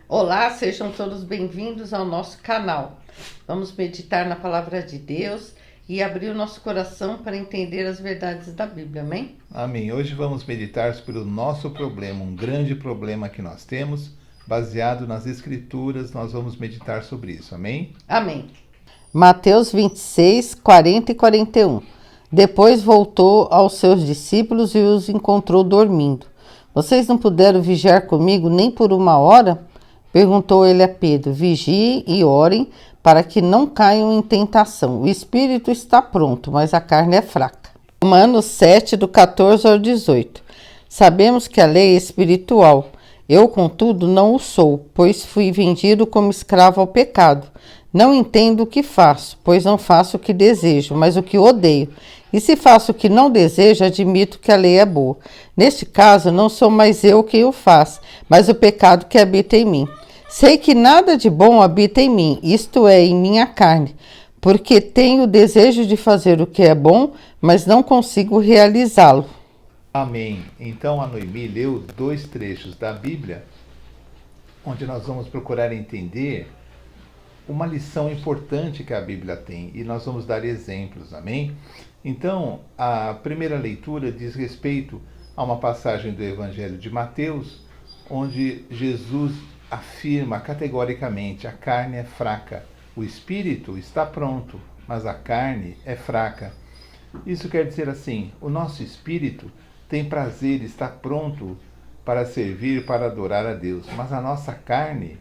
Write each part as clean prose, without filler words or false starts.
Olá, sejam todos bem-vindos ao nosso canal. Vamos meditar na palavra de Deus e abrir o nosso coração para entender as verdades da Bíblia, amém? Amém. Hoje vamos meditar sobre o nosso problema, um grande problema que nós temos, baseado nas Escrituras, nós vamos meditar sobre isso, amém? Amém. Mateus 26, 40 e 41. Depois voltou aos seus discípulos e os encontrou dormindo. Vocês não puderam vigiar comigo nem por uma hora? Perguntou ele a Pedro. Vigiem e orem para que não caiam em tentação. O espírito está pronto, mas a carne é fraca. Romanos 7, do 14 ao 18. Sabemos que a lei é espiritual. Eu, contudo, não o sou, pois fui vendido como escravo ao pecado. Não entendo o que faço, pois não faço o que desejo, mas o que odeio. E se faço o que não desejo, admito que a lei é boa. Neste caso, não sou mais eu quem o faz, mas o pecado que habita em mim. Sei que nada de bom habita em mim, isto é, em minha carne, porque tenho o desejo de fazer o que é bom, mas não consigo realizá-lo. Amém. Então a Noemi leu dois trechos da Bíblia, onde nós vamos procurar entender uma lição importante que a Bíblia tem, e nós vamos dar exemplos, amém? Então, a primeira leitura diz respeito a uma passagem do Evangelho de Mateus, onde Jesus afirma categoricamente: a carne é fraca, o espírito está pronto, mas a carne é fraca. Isso quer dizer assim, o nosso espírito tem prazer, está pronto para servir, para adorar a Deus, mas a nossa carne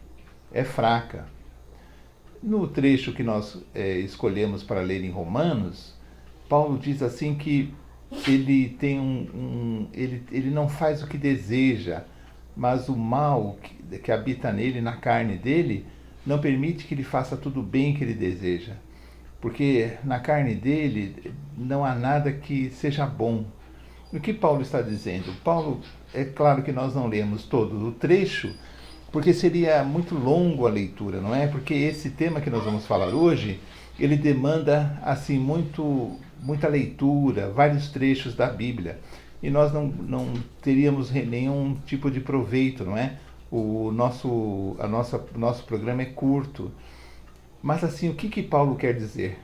é fraca. No trecho que nós escolhemos para ler em Romanos, Paulo diz assim que ele tem ele não faz o que deseja, mas o mal que habita nele, na carne dele, não permite que ele faça tudo bem que ele deseja. Porque na carne dele não há nada que seja bom. O que Paulo está dizendo? Paulo, é claro que nós não lemos todo o trecho, porque seria muito longo a leitura, não é? Porque esse tema que nós vamos falar hoje, ele demanda assim muita leitura, vários trechos da Bíblia. E nós não teríamos nenhum tipo de proveito, não é? O nosso programa é curto. Mas assim, o que Paulo quer dizer?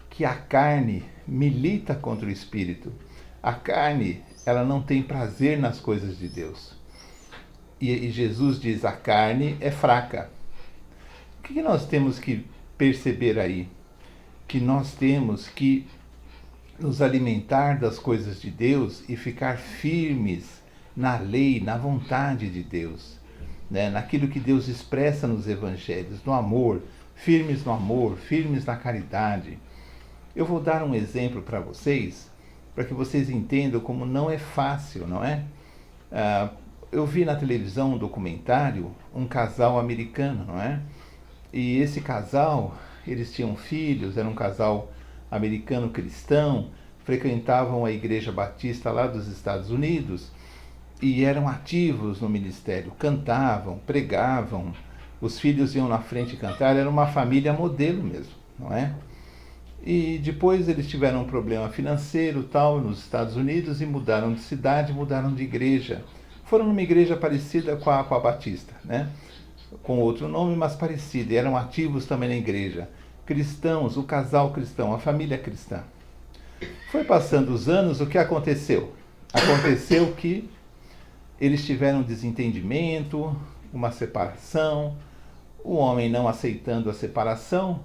Que a carne milita contra o espírito. A carne, ela não tem prazer nas coisas de Deus. E Jesus diz: a carne é fraca. O que nós temos que perceber aí? Que nós temos que nos alimentar das coisas de Deus e ficar firmes na lei, na vontade de Deus, né? Naquilo que Deus expressa nos evangelhos, no amor, firmes no amor, firmes na caridade. Eu vou dar um exemplo para vocês, para que vocês entendam como não é fácil, não é? Eu vi na televisão um documentário, um casal americano, não é? E esse casal, eles tinham filhos, era um casal americano cristão, frequentavam a Igreja Batista lá dos Estados Unidos e eram ativos no ministério, cantavam, pregavam, os filhos iam na frente cantar, era uma família modelo mesmo, não é? E depois eles tiveram um problema financeiro tal nos Estados Unidos e mudaram de cidade, mudaram de igreja. Foram numa igreja parecida com a Batista, né? Com outro nome, mas parecida. E eram ativos também na igreja. Cristãos, o casal cristão, a família cristã. Foi passando os anos, o que aconteceu? Aconteceu que eles tiveram um desentendimento, uma separação. O homem, não aceitando a separação,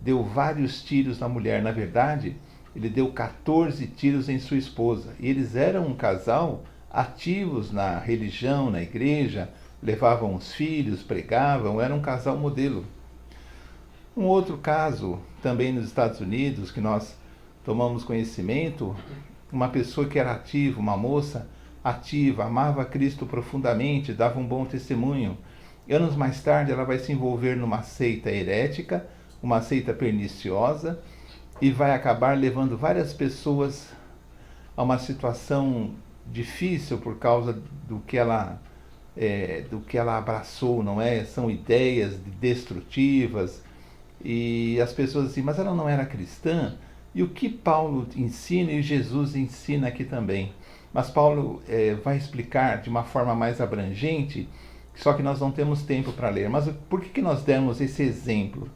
deu vários tiros na mulher. Na verdade, ele deu 14 tiros em sua esposa. E eles eram um casal ativos na religião, na igreja, levavam os filhos, pregavam, era um casal modelo. Um outro caso, também nos Estados Unidos, que nós tomamos conhecimento, uma pessoa que era ativa, uma moça ativa, amava Cristo profundamente, dava um bom testemunho. Anos mais tarde, ela vai se envolver numa seita herética, uma seita perniciosa, e vai acabar levando várias pessoas a uma situação difícil por causa do que ela abraçou, não é? São ideias destrutivas, e as pessoas assim, mas ela não era cristã? E o que Paulo ensina e Jesus ensina aqui também? Mas Paulo vai explicar de uma forma mais abrangente Só que nós não temos tempo para ler. Mas por que nós demos esse exemplo?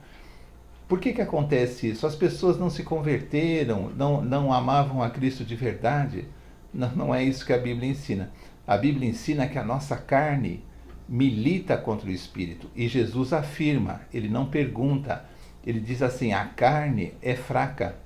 Por que acontece isso? As pessoas não se converteram, não amavam a Cristo de verdade? Não é isso que a Bíblia ensina. A Bíblia ensina que a nossa carne milita contra o Espírito. E Jesus afirma, ele não pergunta, ele diz assim, a carne é fraca,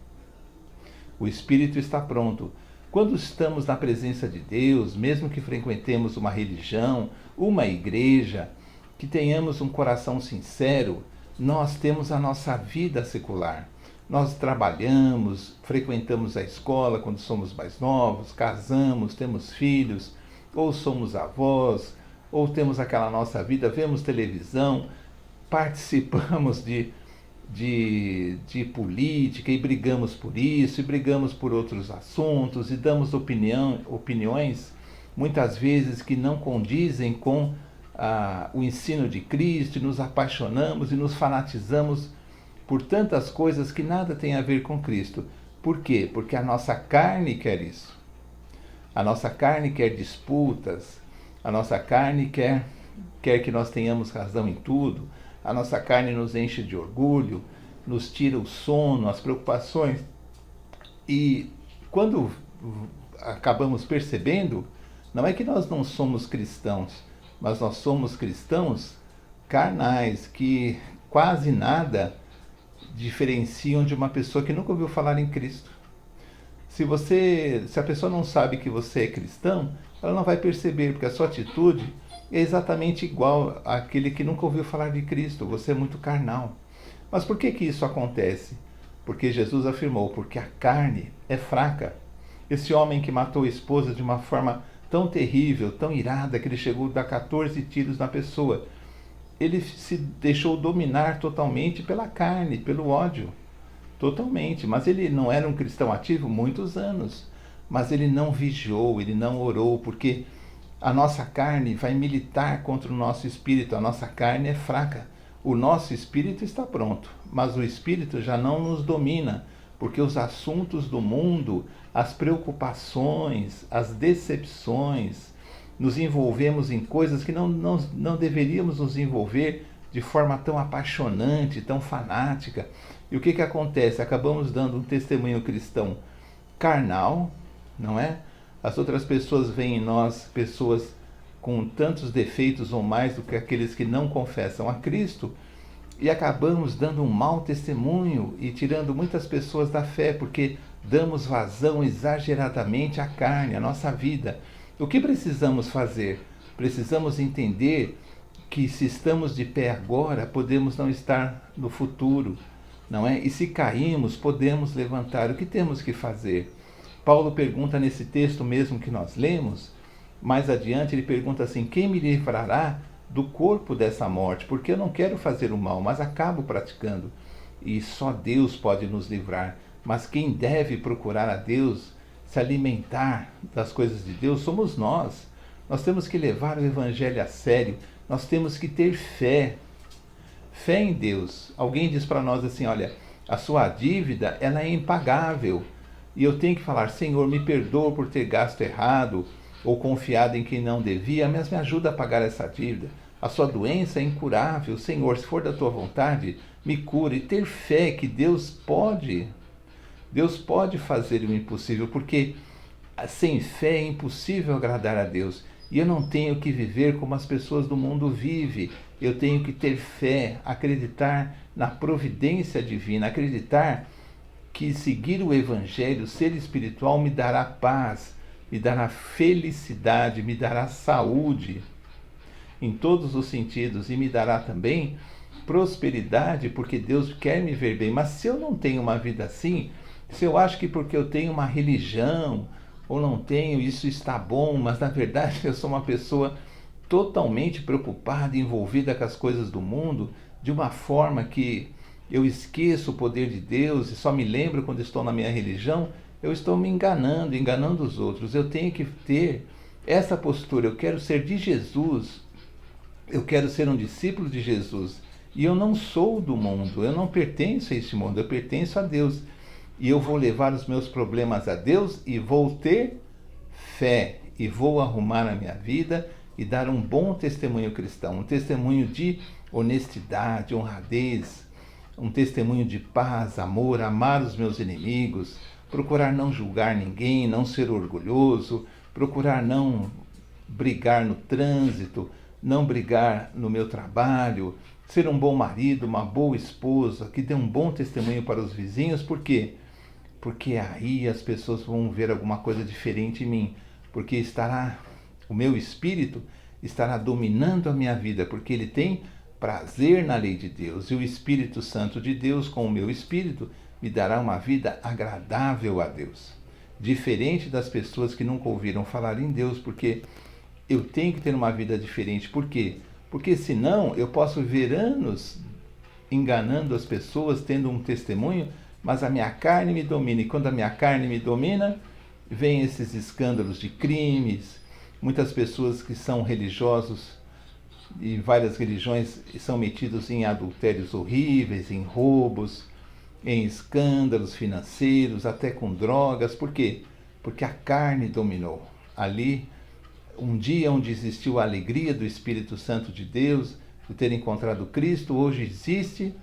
o Espírito está pronto. Quando estamos na presença de Deus, mesmo que frequentemos uma religião, uma igreja, que tenhamos um coração sincero, nós temos a nossa vida secular. Nós trabalhamos, frequentamos a escola quando somos mais novos, casamos, temos filhos, ou somos avós, ou temos aquela nossa vida, vemos televisão, participamos de política e brigamos por isso, e brigamos por outros assuntos, e damos opiniões, muitas vezes que não condizem com o ensino de Cristo, e nos apaixonamos e nos fanatizamos por tantas coisas que nada tem a ver com Cristo. Por quê? Porque a nossa carne quer isso. A nossa carne quer disputas, a nossa carne quer que nós tenhamos razão em tudo, a nossa carne nos enche de orgulho, nos tira o sono, as preocupações. E quando acabamos percebendo, não é que nós não somos cristãos, mas nós somos cristãos carnais, que quase nada diferenciam de uma pessoa que nunca ouviu falar em Cristo. Se a pessoa não sabe que você é cristão, ela não vai perceber, porque a sua atitude é exatamente igual àquele que nunca ouviu falar de Cristo. Você é muito carnal. Mas por que isso acontece? Porque Jesus afirmou, porque a carne é fraca. Esse homem que matou a esposa de uma forma tão terrível, tão irada, que ele chegou a dar 14 tiros na pessoa, ele se deixou dominar totalmente pela carne, pelo ódio. Totalmente. Mas ele não era um cristão ativo muitos anos. Mas ele não vigiou, ele não orou, porque a nossa carne vai militar contra o nosso espírito. A nossa carne é fraca. O nosso espírito está pronto, mas o espírito já não nos domina, porque os assuntos do mundo, as preocupações, as decepções, nos envolvemos em coisas que não deveríamos nos envolver de forma tão apaixonante, tão fanática. E o que acontece? Acabamos dando um testemunho cristão carnal, não é? As outras pessoas veem em nós pessoas com tantos defeitos ou mais do que aqueles que não confessam a Cristo, e acabamos dando um mau testemunho e tirando muitas pessoas da fé, porque damos vazão exageradamente à carne, à nossa vida. O que precisamos fazer? Precisamos entender que se estamos de pé agora, podemos não estar no futuro, não é? E se caímos, podemos levantar. O que temos que fazer? Paulo pergunta nesse texto mesmo que nós lemos, mais adiante ele pergunta assim, quem me livrará do corpo dessa morte? Porque eu não quero fazer o mal, mas acabo praticando. E só Deus pode nos livrar. Mas quem deve procurar a Deus, se alimentar das coisas de Deus, somos nós. Nós temos que levar o Evangelho a sério. Nós temos que ter fé. Fé em Deus. Alguém diz para nós assim, olha, a sua dívida ela é impagável. E eu tenho que falar, Senhor, me perdoa por ter gasto errado, ou confiado em quem não devia, mas me ajuda a pagar essa dívida. A sua doença é incurável. Senhor, se for da tua vontade, me cure. E ter fé que Deus pode fazer o impossível, porque sem fé é impossível agradar a Deus. E eu não tenho que viver como as pessoas do mundo vivem. Eu tenho que ter fé, acreditar na providência divina, acreditar que seguir o Evangelho, ser espiritual, me dará paz, me dará felicidade, me dará saúde em todos os sentidos e me dará também prosperidade, porque Deus quer me ver bem. Mas se eu não tenho uma vida assim, se eu acho que porque eu tenho uma religião ou não tenho, isso está bom, mas na verdade eu sou uma pessoa totalmente preocupada, envolvida com as coisas do mundo, de uma forma que eu esqueço o poder de Deus e só me lembro quando estou na minha religião, eu estou me enganando os outros. Eu tenho que ter essa postura. Eu quero ser de Jesus. Eu quero ser um discípulo de Jesus. E eu não sou do mundo. Eu não pertenço a este mundo. Eu pertenço a Deus. E eu vou levar os meus problemas a Deus e vou ter fé. E vou arrumar a minha vida e dar um bom testemunho cristão, um testemunho de honestidade, honradez, um testemunho de paz, amor, amar os meus inimigos, procurar não julgar ninguém, não ser orgulhoso, procurar não brigar no trânsito, não brigar no meu trabalho, ser um bom marido, uma boa esposa, que dê um bom testemunho para os vizinhos. Por quê? Porque aí as pessoas vão ver alguma coisa diferente em mim, porque o meu espírito estará dominando a minha vida, porque ele tem prazer na lei de Deus, e o Espírito Santo de Deus, com o meu espírito, me dará uma vida agradável a Deus. Diferente das pessoas que nunca ouviram falar em Deus, porque eu tenho que ter uma vida diferente. Por quê? Porque senão eu posso viver anos enganando as pessoas, tendo um testemunho, mas a minha carne me domina. E quando a minha carne me domina, vem esses escândalos de crimes. Muitas pessoas que são religiosos e várias religiões são metidos em adultérios horríveis, em roubos, em escândalos financeiros, até com drogas. Por quê? Porque a carne dominou. Ali, um dia onde existiu a alegria do Espírito Santo de Deus, de ter encontrado Cristo, hoje existe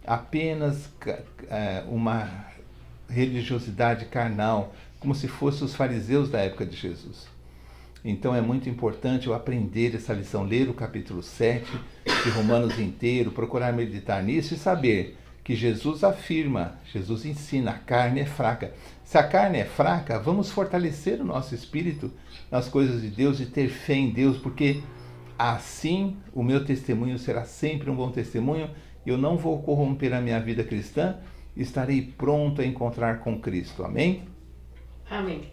apenas uma religiosidade carnal, como se fossem os fariseus da época de Jesus. Então é muito importante eu aprender essa lição, ler o capítulo 7 de Romanos inteiro, procurar meditar nisso e saber que Jesus afirma, Jesus ensina, a carne é fraca. Se a carne é fraca, vamos fortalecer o nosso espírito nas coisas de Deus e ter fé em Deus, porque assim o meu testemunho será sempre um bom testemunho. Eu não vou corromper a minha vida cristã, estarei pronto a encontrar com Cristo. Amém? Amém.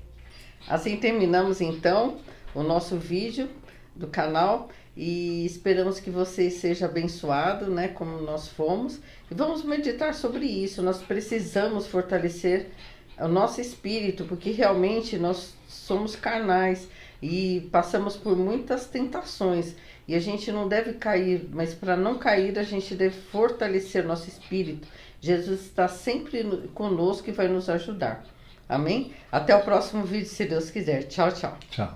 Assim terminamos então o nosso vídeo do canal e esperamos que você seja abençoado, né, como nós fomos, e vamos meditar sobre isso. Nós precisamos fortalecer o nosso espírito, porque realmente nós somos carnais e passamos por muitas tentações e a gente não deve cair, mas para não cair a gente deve fortalecer nosso espírito. Jesus está sempre conosco e vai nos ajudar. Amém? Até o próximo vídeo, se Deus quiser. Tchau, tchau. Tchau.